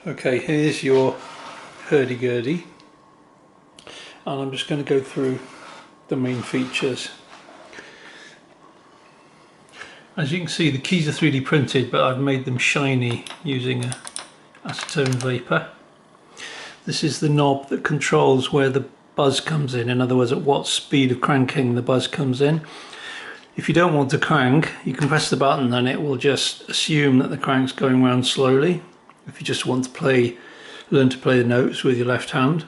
Okay, here's your hurdy-gurdy, and I'm just going to go through the main features. As you can see, the keys are 3D printed, but I've made them shiny using acetone vapor. This is the knob that controls where the buzz comes in other words, at what speed of cranking the buzz comes in. If you don't want to crank, you can press the button and it will just assume that the crank's going round slowly. If you just want to learn to play the notes with your left hand.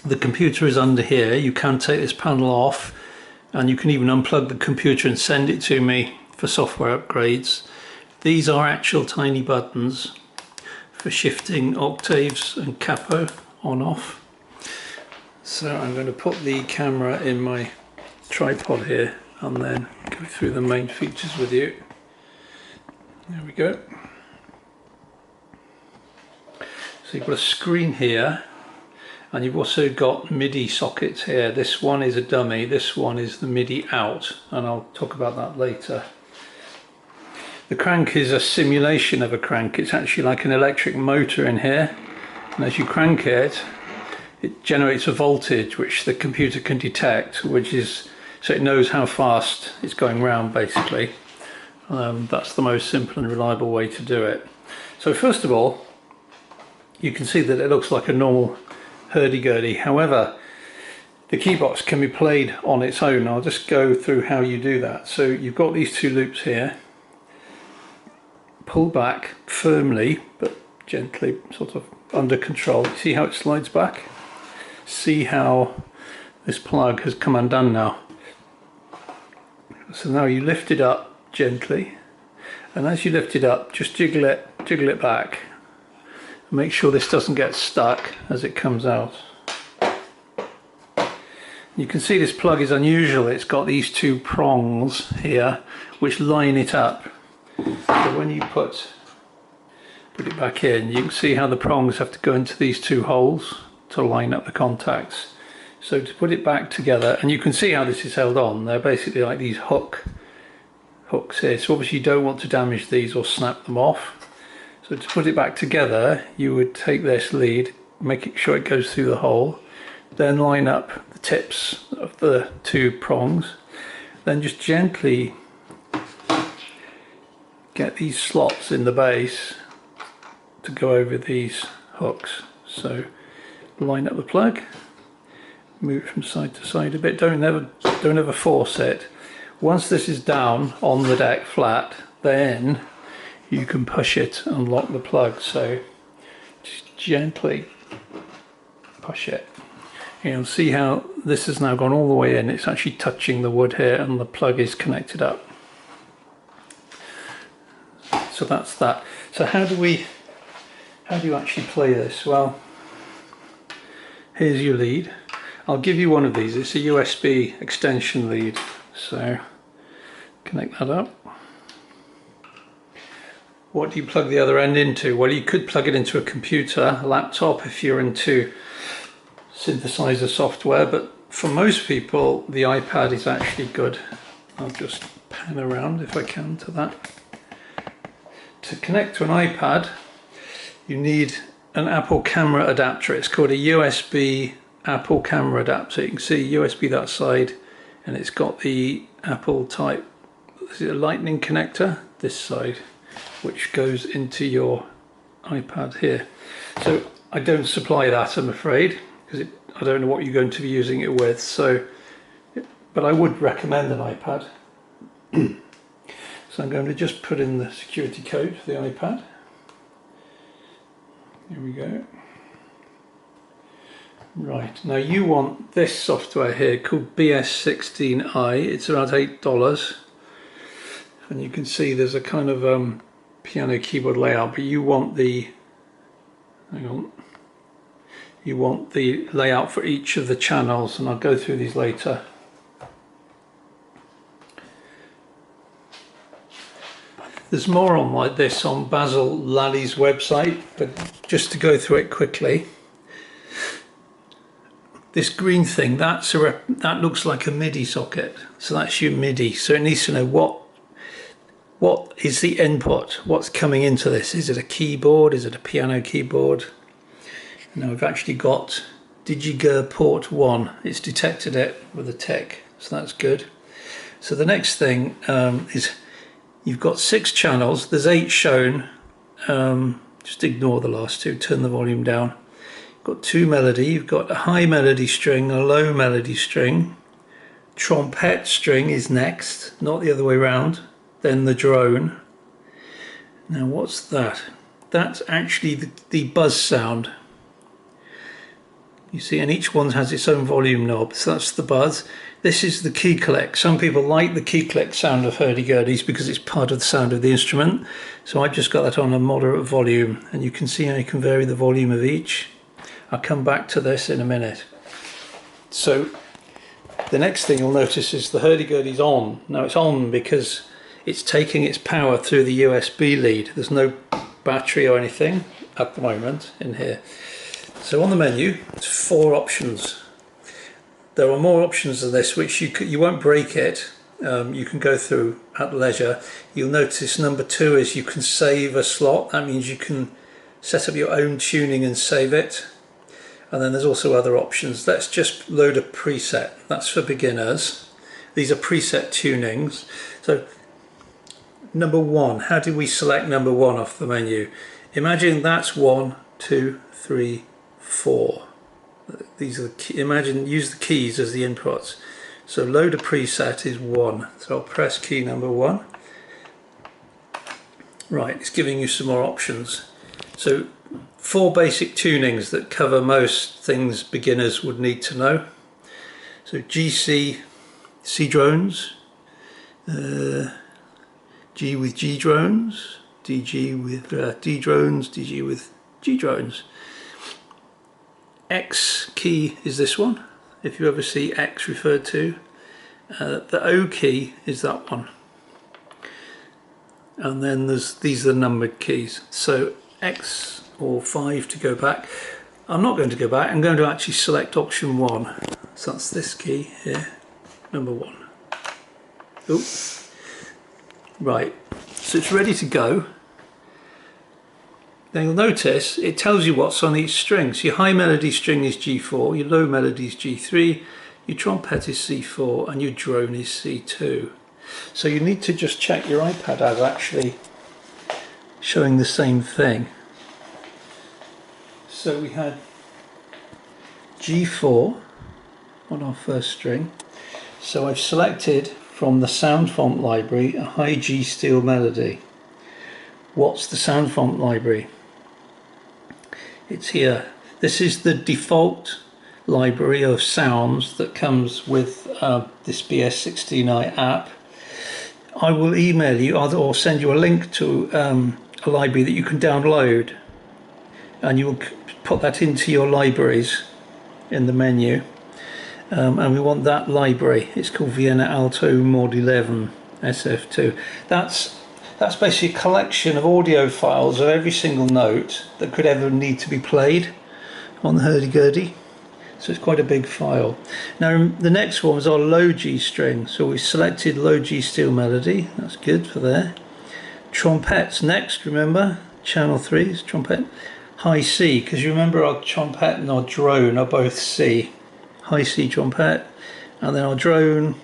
The computer is under here. You can take this panel off, and you can even unplug the computer and send it to me for software upgrades. These are actual tiny buttons for shifting octaves and capo on off. So I'm going to put the camera in my tripod here and then go through the main features with you. There we go. So you've got a screen here, and you've also got MIDI sockets here. This one is a dummy, this one is the MIDI out, and I'll talk about that later. The crank is a simulation of a crank. It's actually like an electric motor in here, and as you crank it, it generates a voltage which the computer can detect, so it knows how fast it's going round basically. That's the most simple and reliable way to do it. So first of all, you can see that it looks like a normal hurdy-gurdy. However, the key box can be played on its own. I'll just go through how you do that. So you've got these two loops here. Pull back firmly but gently, sort of under control. See how it slides back? See how this plug has come undone now. So now you lift it up gently, and as you lift it up, just jiggle it back. Make sure this doesn't get stuck as it comes out. You can see this plug is unusual. It's got these two prongs here which line it up. So when you put it back in, you can see how the prongs have to go into these two holes to line up the contacts. So to put it back together, and you can see how this is held on, they're basically like these hooks here. So obviously you don't want to damage these or snap them off. So to put it back together, you would take this lead, making sure it goes through the hole, then line up the tips of the two prongs, then just gently get these slots in the base to go over these hooks. So line up the plug, move it from side to side a bit, don't ever force it. Once this is down on the deck flat, then you can push it and lock the plug. So just gently push it. You'll see how this has now gone all the way in. It's actually touching the wood here and the plug is connected up. So that's that. So how do you actually play this? Well, here's your lead. I'll give you one of these. It's a USB extension lead. So connect that up. What do you plug the other end into? Well, you could plug it into a computer, a laptop if you're into synthesizer software, but for most people the iPad is actually good. I'll just pan around if I can to that. To connect to an iPad, you need an Apple camera adapter. It's called a USB Apple camera adapter. You can see USB that side, and it's got the Apple type, is it a lightning connector? This side, which goes into your iPad here. So I don't supply that, I'm afraid, because I don't know what you're going to be using it with. So, but I would recommend an iPad. So I'm going to just put in the security code for the iPad. Here we go. Right, now you want this software here called BS16i. It's around $8. And you can see there's a kind of piano keyboard layout, but you want the, you want the layout for each of the channels, and I'll go through these later. There's more on like this on Basil Lally's website, but just to go through it quickly. This green thing, that looks like a MIDI socket, so that's your MIDI. So it needs to know what is the input? What's coming into this? Is it a keyboard? Is it a piano keyboard? Now we've actually got DigiGer port 1. It's detected it with a tick, so that's good. So the next thing is you've got 6 channels. There's 8 shown. Just ignore the last 2. Turn the volume down. You've got 2 melody. You've got a high melody string, a low melody string. Trompet string is next, not the other way around. Then the drone. Now what's that? That's actually the buzz sound. You see, and each one has its own volume knob, so that's the buzz. This is the key click. Some people like the key click sound of hurdy-gurdies because it's part of the sound of the instrument. So I just got that on a moderate volume, and you can see how you can vary the volume of each. I'll come back to this in a minute. So the next thing you'll notice is the hurdy-gurdy's on. Now it's on because it's taking its power through the USB lead. There's no battery or anything at the moment in here. So on the menu, it's 4 options. There are more options than this, which you won't break it. You can go through at leisure. You'll notice number 2 is you can save a slot. That means you can set up your own tuning and save it. And then there's also other options. Let's just load a preset. That's for beginners. These are preset tunings. So number 1, how do we select number 1 off the menu? Imagine that's 1, 2, 3, 4. These are the imagine, use the keys as the inputs. So load a preset is 1. So I'll press key number 1. Right, it's giving you some more options. So 4 basic tunings that cover most things beginners would need to know. So GC, C drones, G with G drones, DG with D drones, DG with G drones. X key is this one, if you ever see X referred to. The O key is that one. And then these are the numbered keys. So X or 5 to go back. I'm not going to go back, I'm going to actually select option 1. So that's this key here, number 1. Oh, right, so it's ready to go. Then you'll notice it tells you what's on each string. So your high melody string is G4, your low melody is G3, your trumpet is C4, and your drone is C2. So you need to just check your iPad as actually showing the same thing. So we had G4 on our first string. So I've selected from the sound font library a high G steel melody. What's the sound font library? It's here. This is the default library of sounds that comes with this BS16i app. I will email you or send you a link to a library that you can download, and you will put that into your libraries in the menu. And we want that library. It's called Vienna Alto Mod 11 SF2. That's basically a collection of audio files of every single note that could ever need to be played on the hurdy-gurdy. So it's quite a big file. Now the next one was our low G string. So we selected low G steel melody. That's good for there. Trumpets next, remember? Channel 3 is trumpet. High C, because you remember our trumpet and our drone are both C. High C trumpet. And then our drone,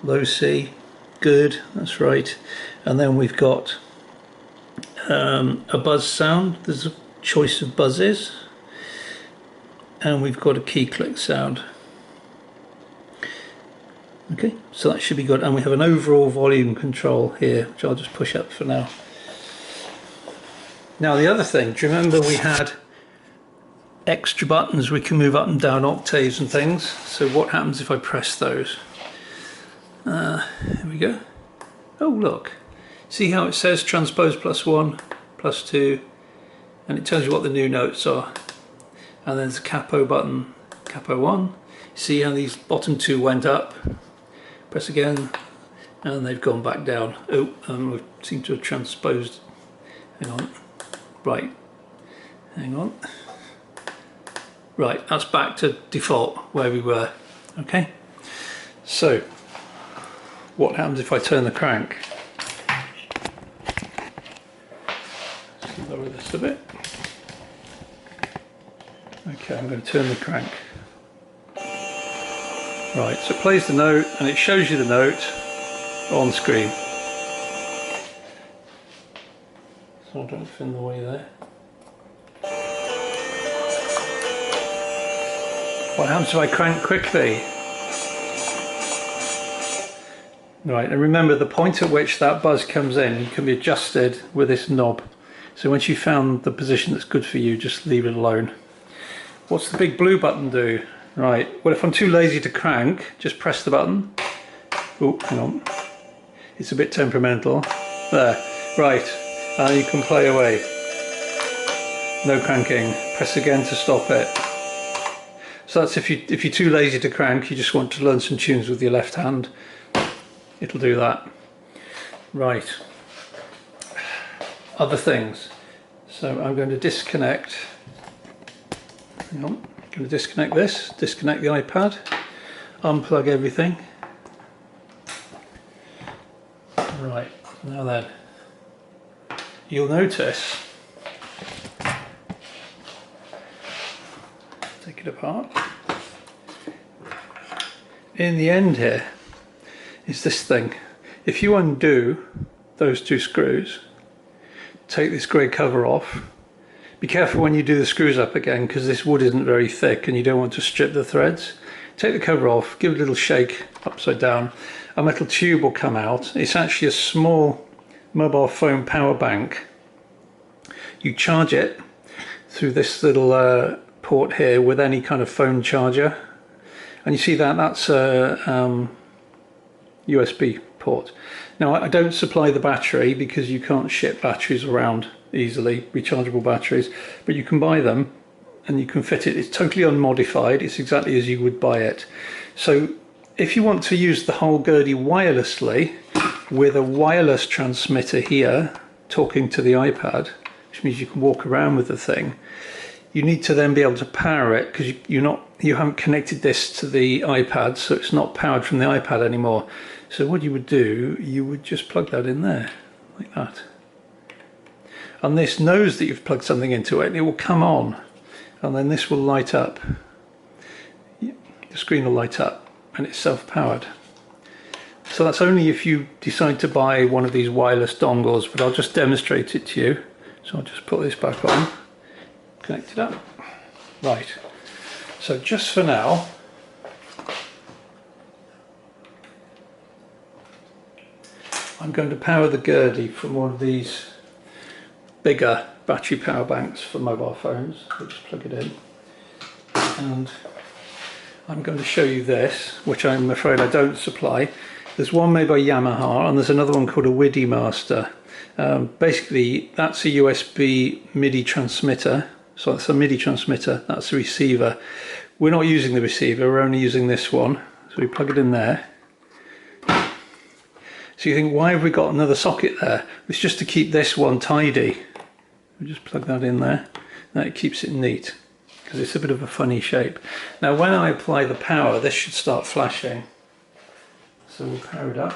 low C. Good, that's right. And then we've got a buzz sound. There's a choice of buzzes. And we've got a key click sound. Okay, so that should be good. And we have an overall volume control here, which I'll just push up for now. Now the other thing, do you remember we had extra buttons? We can move up and down octaves and things. So what happens if I press those? Here we go. Oh look, see how it says transpose +1, +2, and it tells you what the new notes are. And then there's a capo button, capo 1. See how these bottom 2 went up? Press again, and they've gone back down. Oh, we seem to have transposed. Hang on. Right. Hang on. Right, that's back to default where we were. Okay. So, what happens if I turn the crank? Lower this a bit. Okay, I'm going to turn the crank. Right, so it plays the note and it shows you the note on screen. So I don't fin the way there. What happens if I crank quickly? Right, and remember the point at which that buzz comes in can be adjusted with this knob. So once you've found the position that's good for you, just leave it alone. What's the big blue button do? Right, well if I'm too lazy to crank, just press the button. Oh, hang on. It's a bit temperamental. There, right, and you can play away. No cranking. Press again to stop it. So that's if you're too lazy to crank, you just want to learn some tunes with your left hand, it'll do that. Right. Other things. So I'm going to disconnect. Hang on. I'm going to disconnect this, disconnect the iPad, unplug everything. Right, now then, you'll notice, take it apart, in the end here is this thing. If you undo those two screws, take this grey cover off, be careful when you do the screws up again because this wood isn't very thick and you don't want to strip the threads. Take the cover off, give it a little shake upside down, a metal tube will come out. It's actually a small mobile phone power bank. You charge it through this little port here with any kind of phone charger, and you see that that's a USB port. Now I don't supply the battery because you can't ship batteries around easily, rechargeable batteries, but you can buy them and you can fit it. It's totally unmodified, it's exactly as you would buy it. So if you want to use the whole Gerdi wirelessly with a wireless transmitter here talking to the iPad, which means you can walk around with the thing, you need to then be able to power it because you haven't connected this to the iPad, so it's not powered from the iPad anymore. So what you would do, you would just plug that in there like that, and this knows that you've plugged something into it and it will come on, and then this will light up, the screen will light up and it's self-powered. So that's only if you decide to buy one of these wireless dongles, but I'll just demonstrate it to you. So I'll just put this back on, connect it up. Right, so just for now, I'm going to power the Gerdi from one of these bigger battery power banks for mobile phones. We'll just plug it in, and I'm going to show you this, which I'm afraid I don't supply. There's one made by Yamaha and there's another one called a WIDI Master. Basically that's a USB MIDI transmitter, so that's a MIDI transmitter, that's the receiver. We're not using the receiver, we're only using this one, so we plug it in there. So you think, why have we got another socket there? It's just to keep this one tidy. We just plug that in there, that keeps it neat because it's a bit of a funny shape. Now when I apply the power, this should start flashing. So we'll power it up.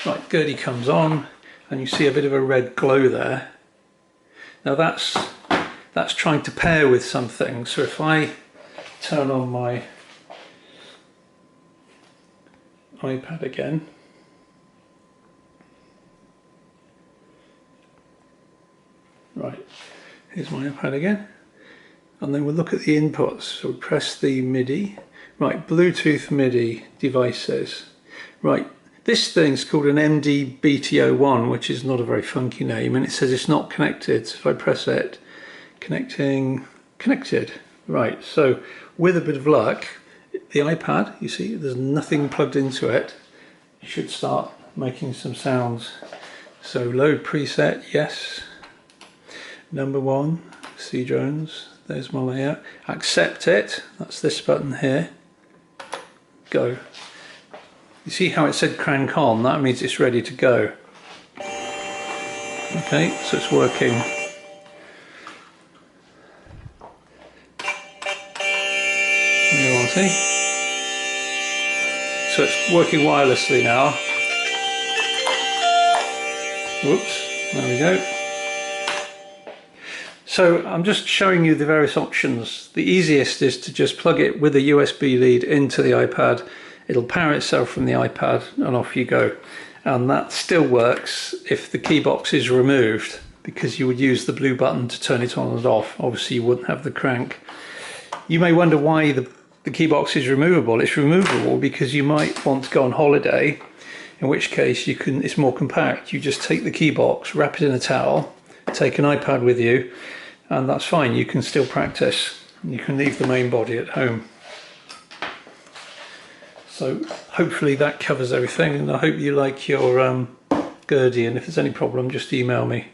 Right, Gerdi comes on and you see a bit of a red glow there. Now that's trying to pair with something. So if I turn on my iPad again, right, here's my iPad again, and then we'll look at the inputs. So we press the MIDI, right, Bluetooth MIDI devices. Right, this thing's called an MD-BT01, which is not a very funky name, and it says it's not connected. So if I press it, connecting, connected. Right, so with a bit of luck, the iPad, you see, there's nothing plugged into it, should start making some sounds. So load preset, yes. Number one, C drones, there's my layout. Accept it, that's this button here. Go. You see how it said crank on? That means it's ready to go. Okay, so it's working. You want to see? So it's working wirelessly now. Whoops, there we go. So I'm just showing you the various options. The easiest is to just plug it with a USB lead into the iPad. It'll power itself from the iPad and off you go. And that still works if the key box is removed, because you would use the blue button to turn it on and off. Obviously you wouldn't have the crank. You may wonder why the key box is removable. It's removable because you might want to go on holiday, in which case it's more compact. You just take the key box, wrap it in a towel, take an iPad with you, and that's fine. You can still practice. You can leave the main body at home. So hopefully that covers everything, and I hope you like your Gertie, and if there's any problem just email me.